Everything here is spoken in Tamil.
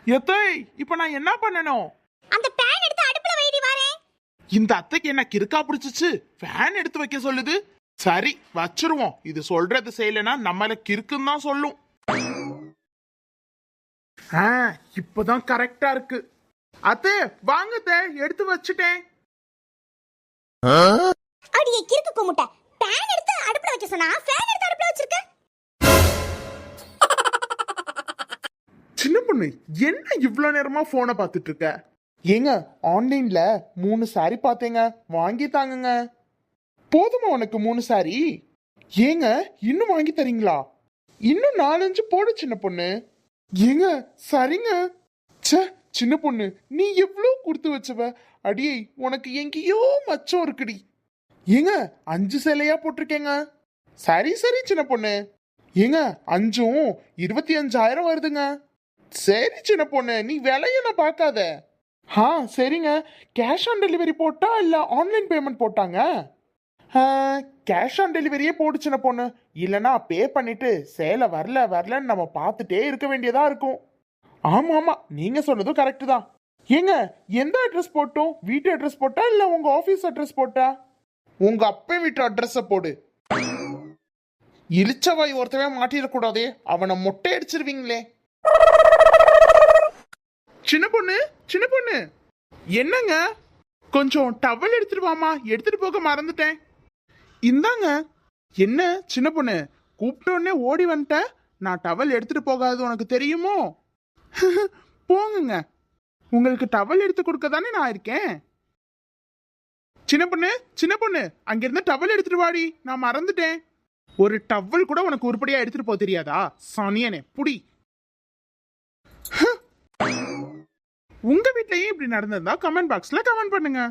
எத்தை இப்ப நான் என்ன பண்ணணும்? அந்த பேன் எடுத்து அடுப்புல வைடி வாரேன். இந்த அத்தைக்கு என்ன கிறுக்கா பிடிச்சிச்சு? ஃபேன் எடுத்து வைக்க சொல்லுது. சரி வச்சிருவோம். இது சொல்றது செய்யலனா நம்மள கிறுக்குன்னு தான் சொல்லும். இப்பதான் கரெக்டா இருக்கு. அத்தை வாங்க அத்தை, எடுத்து வச்சுட்டேன். அடியே கிறுக்கு குமுட்ட, பேன் எடுத்து அடுப்புல வைக்க சொன்னா ஃபேன் எடுத்து அடுப்புல வச்சிருக்க. சின்ன பொண்ணு என்ன இவ்வளவு நேரமா போனை பார்த்துட்டு இருக்க? ஏங்க ஆன்லைன்ல 3 சாரி பார்த்தேங்க, வாங்கி தாங்கங்க. போதுமா உனக்கு 3 சாரி? ஏங்க இன்னும் வாங்கி தரீங்களா? இன்னும் 4-5 போடு சின்ன பொண்ணு. ஏங்க சரிங்க. ச்சே சின்ன பொண்ணு, நீ எவ்வளவு கொடுத்து வச்சவ? அடியே உனக்கு எங்கேயோ மச்சம் இருக்குடி. ஏங்க 5 சேலையா போட்டிருக்கேங்க. சரி சரி சின்ன பொண்ணு. ஏங்க 5ம் 25,000 வருதுங்க. சரி சின்ன பொண்ணு, நீ விலைய பார்க்காத. சரிங்க. கேஷ் ஆன் டெலிவரி போட்டா இல்ல ஆன்லைன் பேமெண்ட் போட்டாங்க? கேஷ் ஆன் டெலிவரியே போடு சின்ன பொண்ணு. இல்லைன்னா பே பண்ணிட்டு சேலை வரலன்னு நம்ம பார்த்துட்டே இருக்க வேண்டியதா இருக்கும். ஆமா ஆமா, நீங்க சொன்னதும் கரெக்ட் தான். ஏங்க எந்த அட்ரஸ் போட்டோம்? வீட்டு அட்ரஸ் போட்டா இல்ல உங்க ஆபீஸ் அட்ரஸ் போட்டா? உங்க அப்பா வீட்டு அட்ரஸ் போடு. இளிச்சவாய் ஒருத்தவே மாட்டிடக்கூடாதே, அவனை மொட்டை அடிச்சிருவீங்களே. சின்ன பொண்ணு சின்ன பொண்ணு, என்னங்க கொஞ்சம் டவல் எடுத்துட்டு வாமா, எடுத்துட்டு போக மறந்துட்டேன். இந்தாங்க. என்ன சின்ன பொண்ணு கூப்பிட்ட உடனே ஓடி வந்துட்ட? நான் டவல் எடுத்துட்டு போகாது உனக்கு தெரியுமோ? போங்க, உங்களுக்கு டவல் எடுத்து கொடுக்க தானே நான் இருக்கேன். சின்ன பொண்ணு அங்கிருந்து டவல் எடுத்துட்டு வாடி, நான் மறந்துட்டேன். ஒரு டவல் கூட உனக்கு உருப்படியா எடுத்துட்டு போக தெரியாதா? சனியனே புடி. உங்க வீட்லயும் இப்படி நடந்ததா கமெண்ட் பாக்ஸ்ல கமெண்ட் பண்ணுங்க.